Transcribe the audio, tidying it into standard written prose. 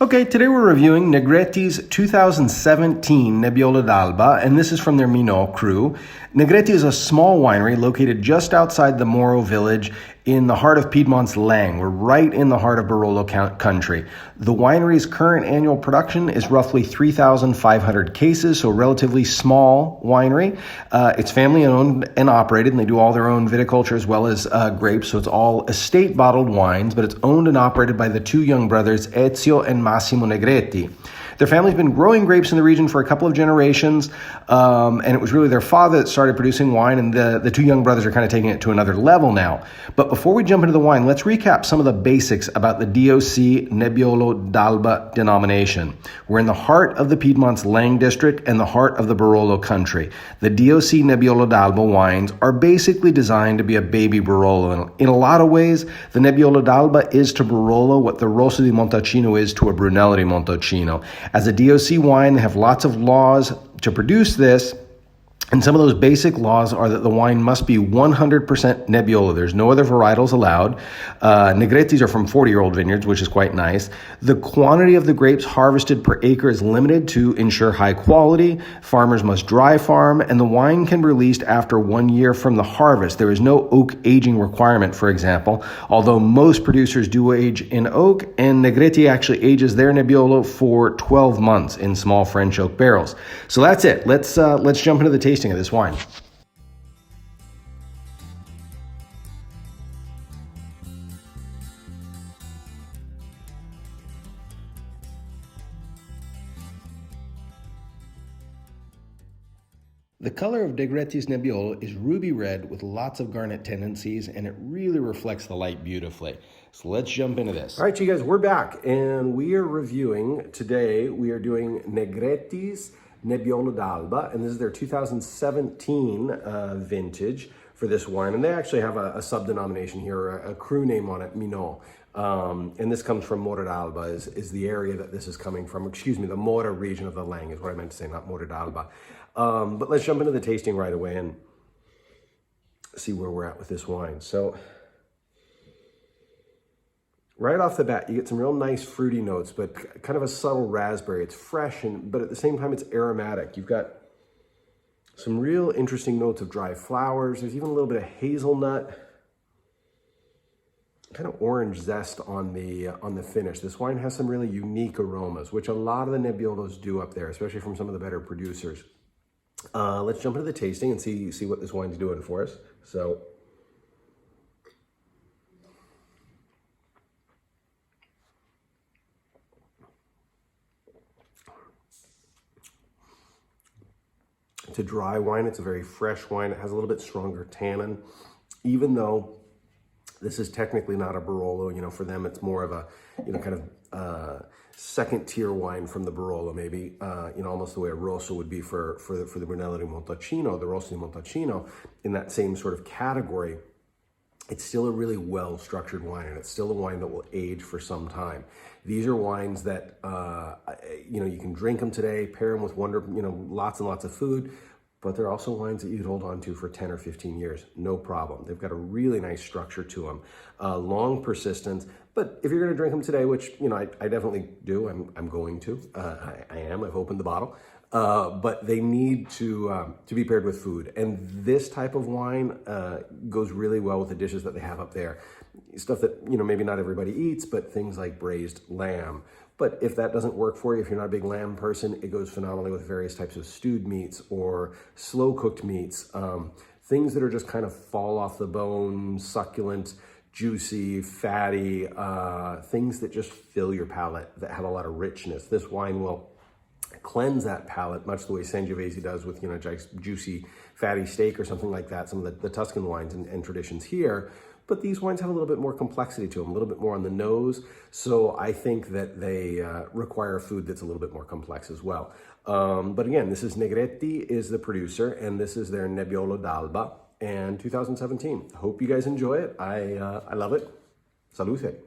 Okay, today we're reviewing Negretti's 2017 Nebbiolo d'Alba, and this is from their Minot crew. Negretti is a small winery located just outside the Moro village in the heart of Piedmont's Lang. We're right in the heart of Barolo country. The winery's current annual production is roughly 3,500 cases, so a relatively small winery. It's family owned and operated, and they do all their own viticulture as well as grapes, so it's all estate bottled wines, but it's owned and operated by the two young brothers, Ezio and Massimo Negretti. Their family's been growing grapes in the region for a couple of generations, and it was really their father that started producing wine, and the two young brothers are kind of taking it to another level now. But before we jump into the wine, let's recap some of the basics about the DOC Nebbiolo d'Alba denomination. We're in the heart of the Piedmont's Lang district and the heart of the Barolo country. The DOC Nebbiolo d'Alba wines are basically designed to be a baby Barolo. In a lot of ways, the Nebbiolo d'Alba is to Barolo what the Rosso di Montalcino is to a Brunello di Montalcino. As a DOC wine, they have lots of laws to produce this, and some of those basic laws are that the wine must be 100% Nebbiolo. There's no other varietals allowed. Negretti's are from 40-year-old vineyards, which is quite nice. The quantity of the grapes harvested per acre is limited to ensure high quality. Farmers must dry farm, and the wine can be released after 1 year from the harvest. There is no oak aging requirement, for example, although most producers do age in oak, and Negretti actually ages their Nebbiolo for 12 months in small French oak barrels. So that's it. Let's jump into the tasting of this wine. The color of Negretti's Nebbiolo is ruby red with lots of garnet tendencies, and it really reflects the light beautifully. So let's jump into this. All right, you guys, we're back, and we are reviewing, today we are doing Negretti's Nebbiolo d'Alba, and this is their 2017 vintage for this wine. And they actually have a sub-denomination here, a crew name on it, Minot. And this comes from Mora d'Alba, is the area that this is coming from. Excuse me, the Mora region of the Lang is what I meant to say, not Mora d'Alba. But let's jump into the tasting right away and see where we're at with this wine. So, right off the bat, you get some real nice fruity notes, but kind of a subtle raspberry. It's fresh, but at the same time, it's aromatic. You've got some real interesting notes of dry flowers. There's even a little bit of hazelnut, kind of orange zest on the finish. This wine has some really unique aromas, which a lot of the Nebbiolos do up there, especially from some of the better producers. Let's jump into the tasting and see what this wine's doing for us. So, it's a dry wine. It's a very fresh wine. It has a little bit stronger tannin, even though this is technically not a Barolo. You know, for them, it's more of a, you know, kind of second tier wine from the Barolo, maybe, you know, almost the way a Rosso would be for the Brunello di Montalcino, the Rosso di Montalcino, in that same sort of category. It's still a really well-structured wine, and it's still a wine that will age for some time. These are wines that, you know, you can drink them today, pair them with lots and lots of food, but they're also wines that you can hold on to for 10 or 15 years, no problem. They've got a really nice structure to them, long persistence. But if you're gonna drink them today, which, you know, I definitely do, I'm going to, I've opened the bottle, but they need to be paired with food. And this type of wine goes really well with the dishes that they have up there. Stuff that, you know, maybe not everybody eats, but things like braised lamb. But if that doesn't work for you, if you're not a big lamb person, it goes phenomenally with various types of stewed meats or slow cooked meats. Things that are just kind of fall off the bone, succulent, juicy, fatty, things that just fill your palate, that have a lot of richness. This wine will cleanse that palate, much the way Sangiovese does with, you know, juicy, fatty steak or something like that, some of the Tuscan wines and traditions here. But these wines have a little bit more complexity to them, a little bit more on the nose. So I think that they require food that's a little bit more complex as well. But again, this is Negretti is the producer, and this is their Nebbiolo d'Alba and 2017. Hope you guys enjoy it. I love it. Salute.